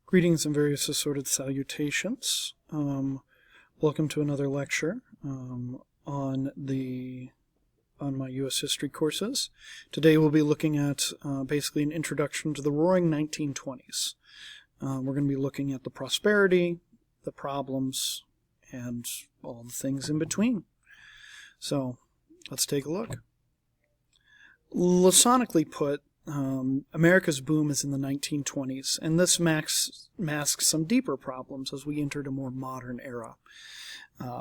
Greetings and various assorted salutations. Welcome to another lecture on my U.S. history courses. Today we'll be looking at basically an introduction to the Roaring 1920s. We're going to be looking at the prosperity, the problems, and all the things in between. So let's take a look. Laconically put, America's boom is in the 1920s, and this masks some deeper problems as we entered a more modern era.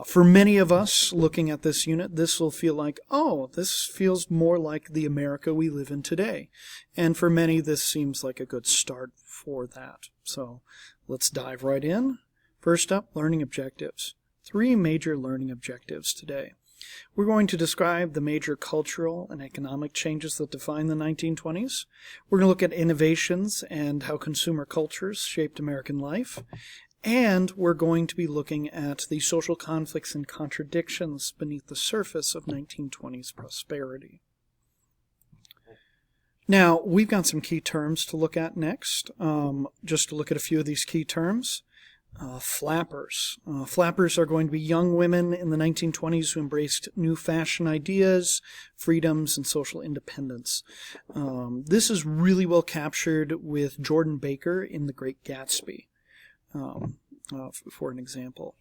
For many of us looking at this unit, this will feel like, oh, this feels more like the America we live in today. And for many, this seems like a good start for that. So let's dive right in. First up, learning objectives. 3 major learning objectives today. We're going to describe the major cultural and economic changes that define the 1920s. We're going to look at innovations and how consumer cultures shaped American life. And we're going to be looking at the social conflicts and contradictions beneath the surface of 1920s prosperity. Now, we've got some key terms to look at next. Just to look at a few of these key terms. Flappers. Flappers are going to be young women in the 1920s who embraced new fashion ideas, freedoms, and social independence. This is really well captured with Jordan Baker in The Great Gatsby, for an example.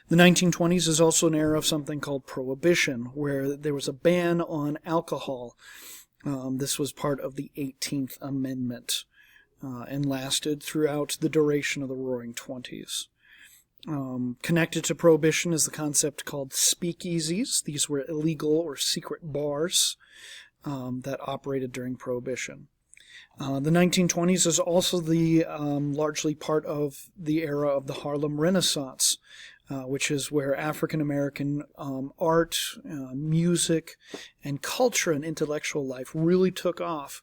The 1920s is also an era of something called Prohibition, where there was a ban on alcohol. This was part of the 18th Amendment. And lasted throughout the duration of the Roaring Twenties. Connected to Prohibition is the concept called speakeasies. These were illegal or secret bars that operated during Prohibition. The 1920s is also the largely part of the era of the Harlem Renaissance, which is where African-American art, music, and culture and intellectual life really took off,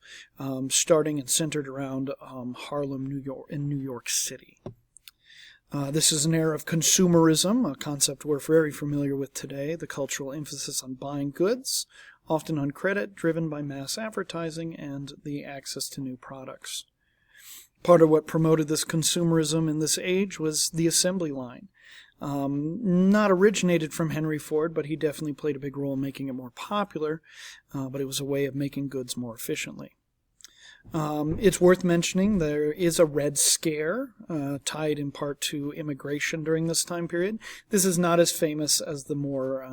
starting and centered around Harlem, New York, and New York City. This is an era of consumerism, a concept we're very familiar with today, the cultural emphasis on buying goods, often on credit, driven by mass advertising and the access to new products. Part of what promoted this consumerism in this age was the assembly line. Not originated from Henry Ford, but he definitely played a big role in making it more popular, but it was a way of making goods more efficiently. It's worth mentioning there is a Red Scare, tied in part to immigration during this time period. This is not as famous as the more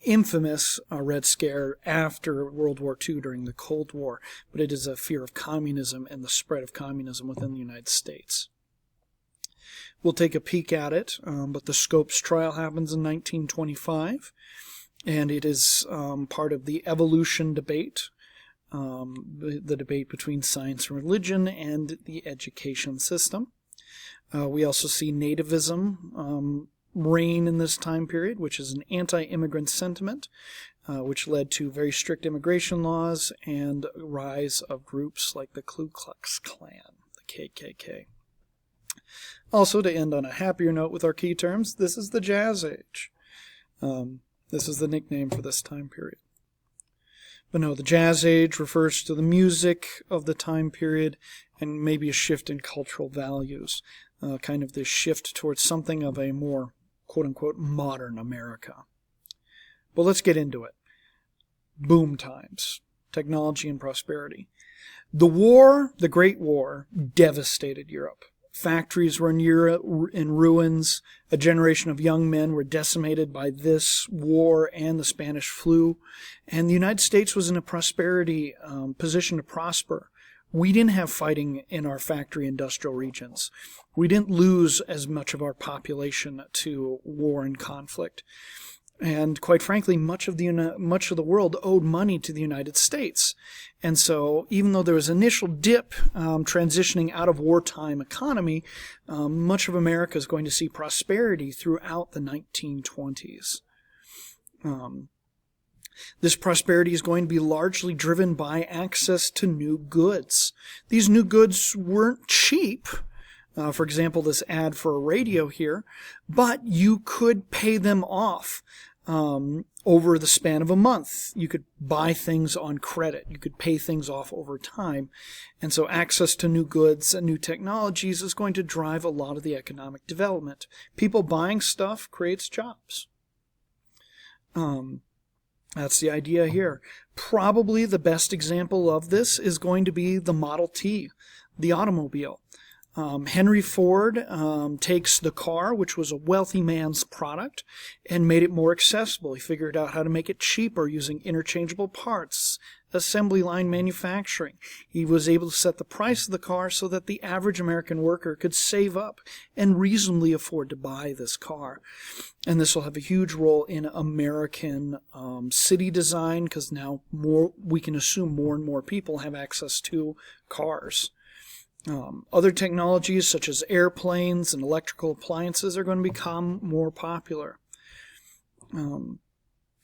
infamous Red Scare after World War II during the Cold War, but it is a fear of communism and the spread of communism within the United States. We'll take a peek at it, but the Scopes trial happens in 1925, and it is part of the evolution debate, the debate between science and religion and the education system. We also see nativism reign in this time period, which is an anti-immigrant sentiment, which led to very strict immigration laws and rise of groups like the Ku Klux Klan, the KKK. Also, to end on a happier note with our key terms, this is the Jazz Age. This is the nickname for this time period. But no, the Jazz Age refers to the music of the time period and maybe a shift in cultural values, kind of this shift towards something of a more, quote-unquote, modern America. But let's get into it. Boom times, technology and prosperity. The war, the Great War, devastated Europe. Factories were in ruins. A generation of young men were decimated by this war and the Spanish flu. And the United States was in a prosperity position to prosper. We didn't have fighting in our factory industrial regions. We didn't lose as much of our population to war and conflict. And quite frankly, much of the world owed money to the United States. And so even though there was an initial dip transitioning out of wartime economy, much of America is going to see prosperity throughout the 1920s. This prosperity is going to be largely driven by access to new goods. These new goods weren't cheap. For example, this ad for a radio here, but you could pay them off. over the span of a month. You could buy things on credit. You could pay things off over time. And so access to new goods and new technologies is going to drive a lot of the economic development. People buying stuff creates jobs. That's the idea here. Probably the best example of this is going to be the Model T, the automobile. Henry Ford takes the car, which was a wealthy man's product, and made it more accessible. He figured out how to make it cheaper using interchangeable parts, assembly line manufacturing. He was able to set the price of the car so that the average American worker could save up and reasonably afford to buy this car. And this will have a huge role in American city design, because now we can assume more and more people have access to cars. Other technologies such as airplanes and electrical appliances are going to become more popular.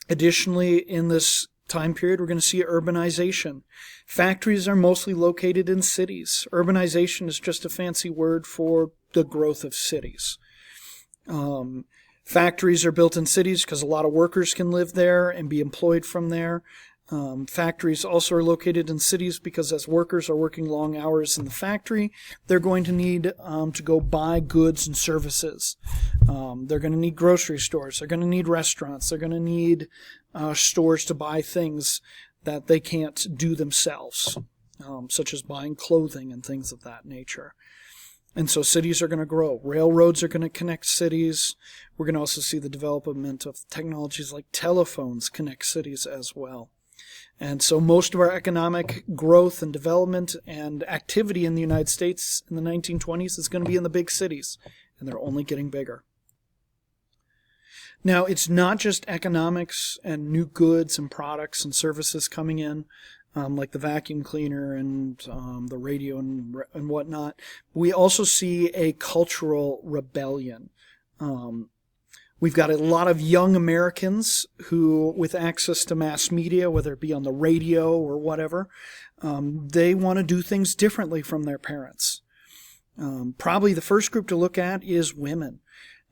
Additionally, in this time period, we're going to see urbanization. Factories are mostly located in cities. Urbanization is just a fancy word for the growth of cities. Factories are built in cities because a lot of workers can live there and be employed from there. Factories also are located in cities because as workers are working long hours in the factory, they're going to need to go buy goods and services. They're going to need grocery stores. They're going to need restaurants. They're going to need stores to buy things that they can't do themselves, such as buying clothing and things of that nature. And so cities are going to grow. Railroads are going to connect cities. We're going to also see the development of technologies like telephones connect cities as well. And so most of our economic growth and development and activity in the United States in the 1920s is going to be in the big cities, and they're only getting bigger. Now, it's not just economics and new goods and products and services coming in, like the vacuum cleaner and the radio and whatnot. We also see a cultural rebellion. We've got a lot of young Americans who, with access to mass media, whether it be on the radio or whatever, they want to do things differently from their parents. Probably the first group to look at is women.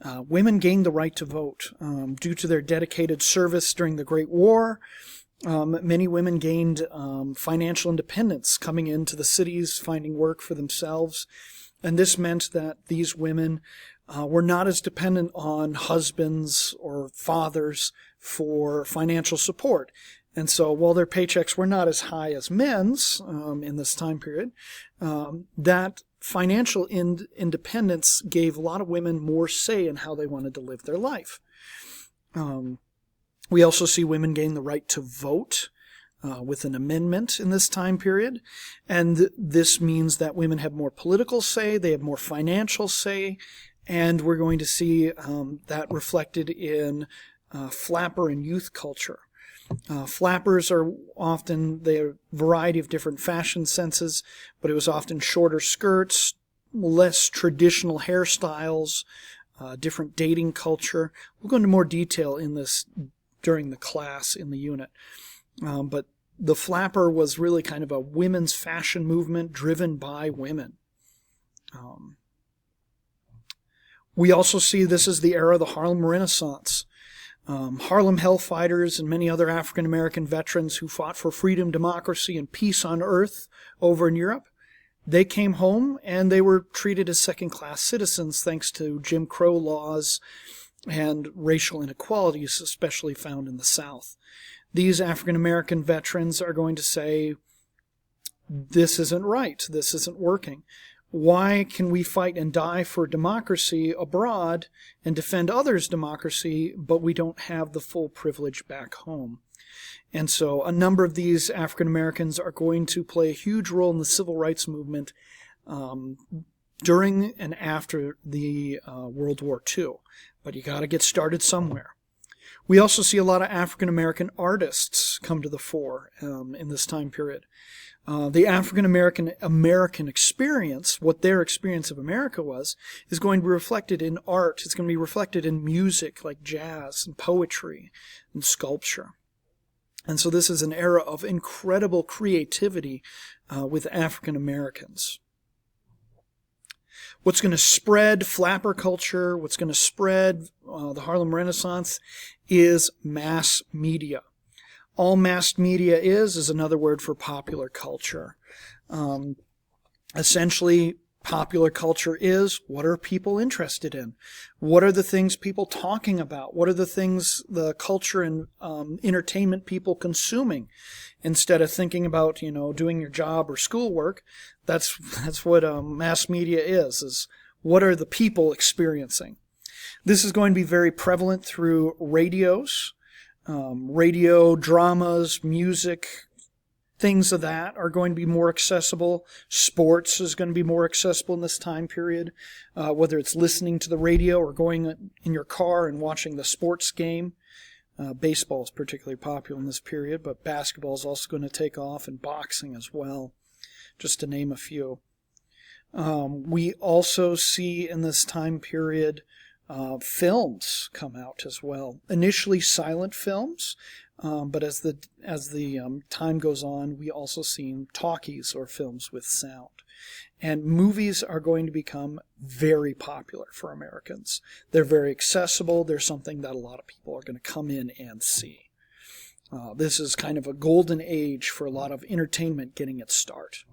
Women gained the right to vote due to their dedicated service during the Great War. Many women gained financial independence, coming into the cities, finding work for themselves. And this meant that these women were not as dependent on husbands or fathers for financial support. And so while their paychecks were not as high as men's in this time period, that financial independence gave a lot of women more say in how they wanted to live their life. We also see women gain the right to vote with an amendment in this time period. And this means that women have more political say, they have more financial say, and we're going to see that reflected in flapper and youth culture. Flappers are often, they're a variety of different fashion senses, but it was often shorter skirts, less traditional hairstyles, different dating culture. We'll go into more detail in this during the class in the unit. But the flapper was really kind of a women's fashion movement driven by women. We also see this as the era of the Harlem Renaissance. Harlem Hellfighters and many other African American veterans who fought for freedom, democracy, and peace on earth over in Europe, they came home and they were treated as second-class citizens thanks to Jim Crow laws and racial inequalities, especially found in the South. These African American veterans are going to say, this isn't right, this isn't working. Why can we fight and die for democracy abroad and defend others' democracy, but we don't have the full privilege back home? And so a number of these African Americans are going to play a huge role in the civil rights movement during and after the World War II. But you got to get started somewhere. We also see a lot of African American artists come to the fore in this time period. The African American experience, what their experience of America was, is going to be reflected in art. It's going to be reflected in music like jazz and poetry and sculpture. And so this is an era of incredible creativity with African Americans. What's going to spread flapper culture, what's going to spread the Harlem Renaissance is mass media. All mass media is another word for popular culture. Essentially, popular culture is, what are people interested in? What are the things people talking about? What are the things, the culture and entertainment people consuming? Instead of thinking about, doing your job or schoolwork, that's what mass media is what are the people experiencing? This is going to be very prevalent through radios, radio dramas, music. Things of that are going to be more accessible. Sports is going to be more accessible in this time period, whether it's listening to the radio or going in your car and watching the sports game. Baseball is particularly popular in this period, but basketball is also going to take off, and boxing as well, just to name a few. We also see in this time period films come out as well. Initially silent films. But as the time goes on, we also see talkies or films with sound. And movies are going to become very popular for Americans. They're very accessible. They're something that a lot of people are going to come in and see. This is kind of a golden age for a lot of entertainment getting its start.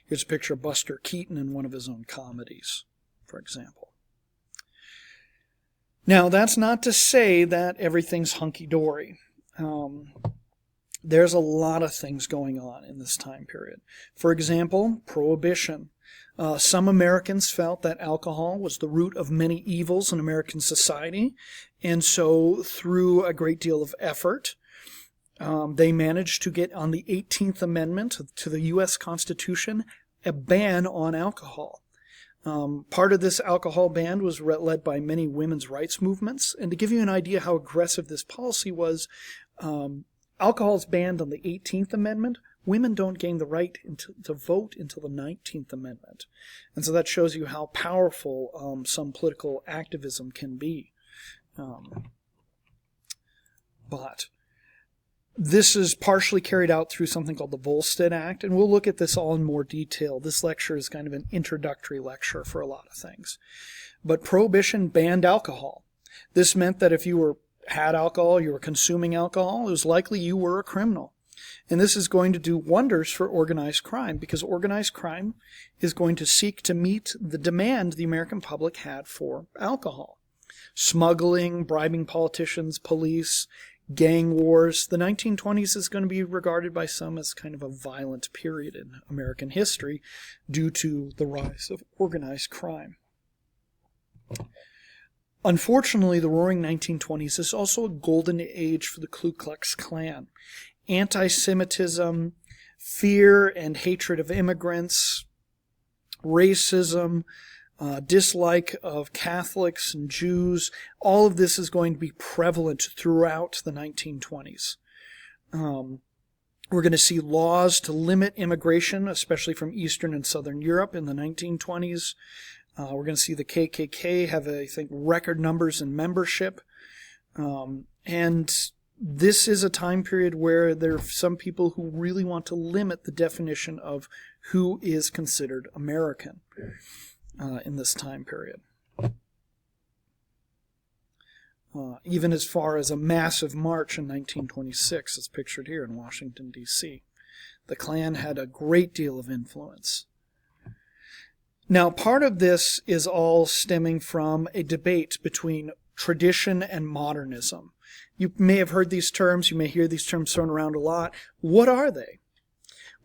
Here's a picture of Buster Keaton in one of his own comedies, for example. Now, that's not to say that everything's hunky-dory. There's a lot of things going on in this time period. For example, Prohibition. Some Americans felt that alcohol was the root of many evils in American society, and so through a great deal of effort, they managed to get on the 18th Amendment to the U.S. Constitution a ban on alcohol. Part of this alcohol ban was led by many women's rights movements. And to give you an idea how aggressive this policy was, alcohol is banned on the 18th Amendment. Women don't gain the right to vote until the 19th Amendment. And so that shows you how powerful some political activism can be. But this is partially carried out through something called the Volstead Act, and we'll look at this all in more detail. This lecture is kind of an introductory lecture for a lot of things. But Prohibition banned alcohol. This meant that if you had alcohol, you were consuming alcohol, it was likely you were a criminal. And this is going to do wonders for organized crime, because organized crime is going to seek to meet the demand the American public had for alcohol. Smuggling, bribing politicians, police, gang wars. The 1920s is going to be regarded by some as kind of a violent period in American history due to the rise of organized crime. Unfortunately, the Roaring 1920s is also a golden age for the Ku Klux Klan. Anti-Semitism, fear and hatred of immigrants, racism, dislike of Catholics and Jews, all of this is going to be prevalent throughout the 1920s. We're going to see laws to limit immigration, especially from Eastern and Southern Europe in the 1920s. We're going to see the KKK have, I think, record numbers in membership. And this is a time period where there are some people who really want to limit the definition of who is considered American. In this time period. Even as far as a massive march in 1926, as pictured here in Washington, D.C. The Klan had a great deal of influence. Now, part of this is all stemming from a debate between tradition and modernism. You may have heard these terms, you may hear these terms thrown around a lot. What are they?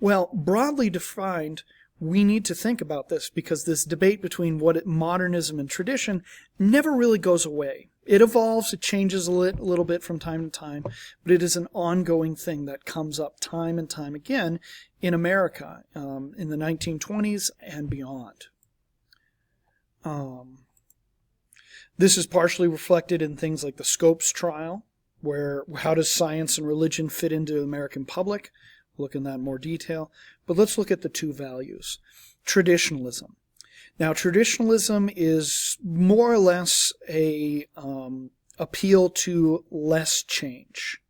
Well, broadly defined, we need to think about this because this debate between modernism and tradition never really goes away. It evolves, it changes a little bit from time to time, but it is an ongoing thing that comes up time and time again in America in the 1920s and beyond. This is partially reflected in things like the Scopes trial, where how does science and religion fit into the American public? We'll look in that in more detail. But let's look at the two values. Traditionalism. Now, traditionalism is more or less a appeal to less change.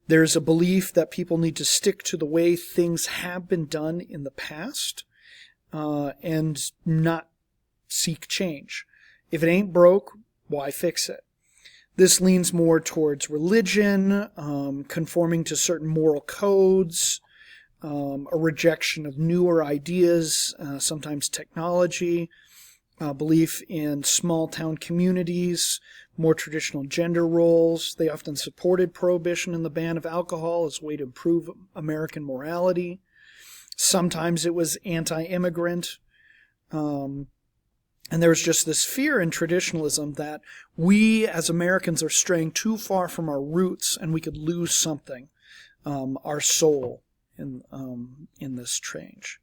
There's a belief that people need to stick to the way things have been done in the past, and not seek change. If it ain't broke, why fix it? This leans more towards religion, conforming to certain moral codes, a rejection of newer ideas, sometimes technology, belief in small town communities, more traditional gender roles. They often supported prohibition and the ban of alcohol as a way to improve American morality. Sometimes it was anti-immigrant. And there was just this fear in traditionalism that we as Americans are straying too far from our roots and we could lose something, our soul, in this change.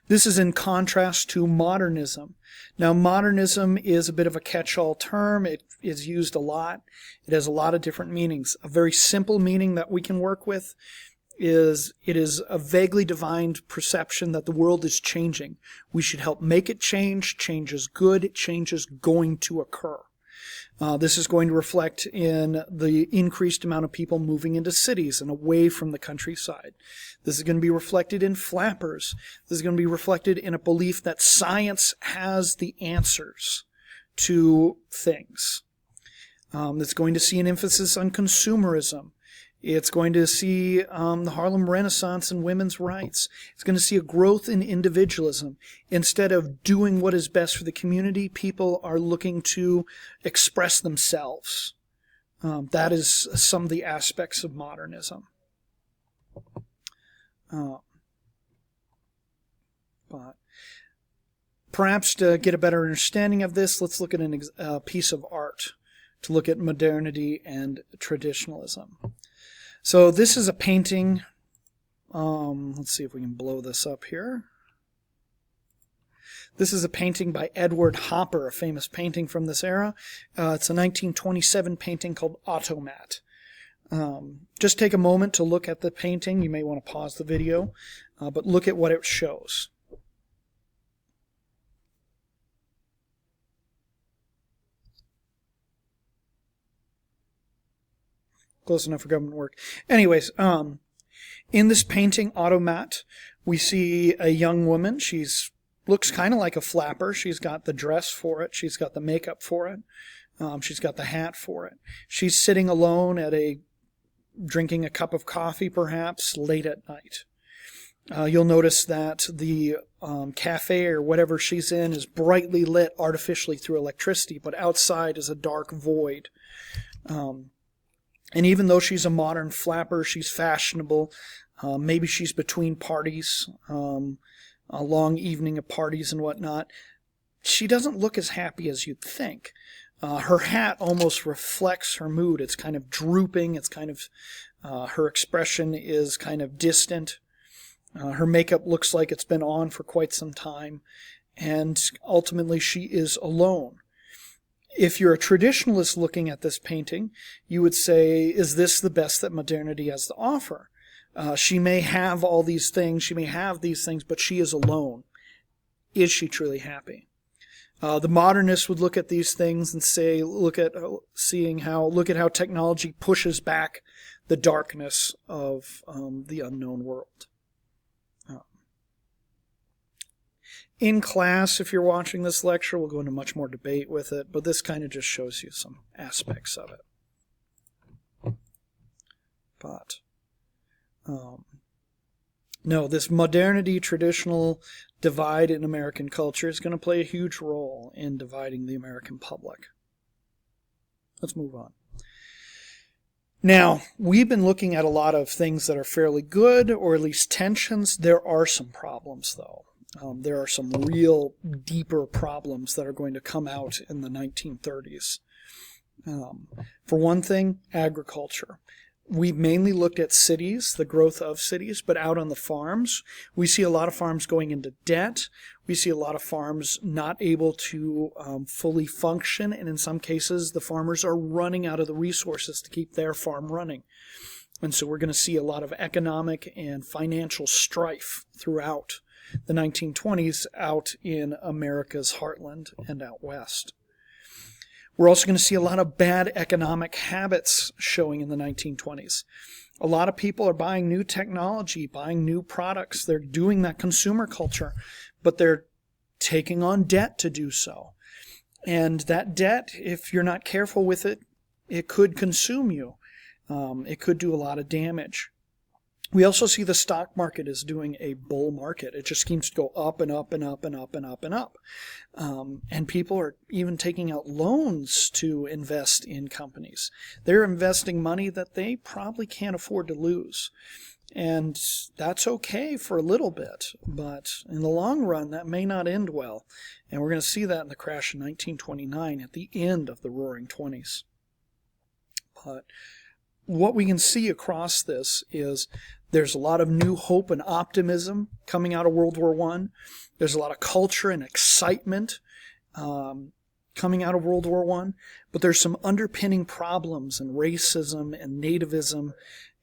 This is in contrast to modernism. Now, modernism is a bit of a catch-all term. It is used a lot. It has a lot of different meanings. A very simple meaning that we can work with is it is a vaguely defined perception that the world is changing. We should help make it change. Change is good. Change is going to occur. This is going to reflect in the increased amount of people moving into cities and away from the countryside. This is going to be reflected in flappers. This is going to be reflected in a belief that science has the answers to things. It's going to see an emphasis on consumerism. It's going to see the Harlem Renaissance and women's rights. It's going to see a growth in individualism. Instead of doing what is best for the community, people are looking to express themselves. That is some of the aspects of modernism. But perhaps to get a better understanding of this, let's look at a piece of art to look at modernity and traditionalism. So this is a painting. Let's see if we can blow this up here. This is a painting by Edward Hopper, a famous painting from this era. It's a 1927 painting called Automat. Just take a moment to look at the painting. You may want to pause the video, but look at what it shows. Close enough for government work. Anyways, in this painting, Automat, we see a young woman. She's looks kind of like a flapper. She's got the dress for it. She's got the makeup for it. She's got the hat for it. She's sitting alone drinking a cup of coffee, perhaps, late at night. You'll notice that the cafe or whatever she's in is brightly lit artificially through electricity, but outside is a dark void. And even though she's a modern flapper, she's fashionable. Maybe she's between parties, a long evening of parties and whatnot. She doesn't look as happy as you'd think. Her hat almost reflects her mood. It's kind of drooping. It's kind of, her expression is kind of distant. Her makeup looks like it's been on for quite some time. And ultimately she is alone. If you're a traditionalist looking at this painting, you would say, is this the best that modernity has to offer? She may have all these things, she may have these things, but she is alone. Is she truly happy? The modernists would look at these things and say, look at how technology pushes back the darkness of the unknown world. In class, if you're watching this lecture, we'll go into much more debate with it, but this kind of just shows you some aspects of it. But, no, this modernity-traditional divide in American culture is going to play a huge role in dividing the American public. Let's move on. Now, we've been looking at a lot of things that are fairly good, or at least tensions. There are some problems, though. There are some real deeper problems that are going to come out in the 1930s. For one thing, agriculture. We mainly looked at cities, the growth of cities, but out on the farms, we see a lot of farms going into debt. We see a lot of farms not able to fully function, and in some cases, the farmers are running out of the resources to keep their farm running. And so we're going to see a lot of economic and financial strife throughout the 1920s out in America's heartland and out west. We're also going to see a lot of bad economic habits showing in the 1920s. A lot of people are buying new technology, buying new products. They're doing that consumer culture, but they're taking on debt to do so. And that debt, if you're not careful with it, it could consume you. It could do a lot of damage. We also see the stock market is doing a bull market. It just seems to go up and up and up and up and up and up. And people are even taking out loans to invest in companies. They're investing money that they probably can't afford to lose. And that's okay for a little bit, but in the long run, that may not end well. And we're going to see that in the crash in 1929 at the end of the Roaring '20s. But what we can see across this is there's a lot of new hope and optimism coming out of World War I. There's a lot of culture and excitement coming out of World War I. But there's some underpinning problems and racism and nativism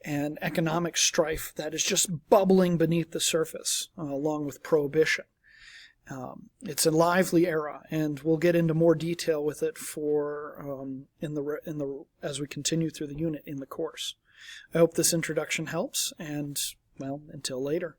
and economic strife that is just bubbling beneath the surface, along with Prohibition. It's a lively era, and we'll get into more detail with it as we continue through the unit in the course. I hope this introduction helps, and, well, until later.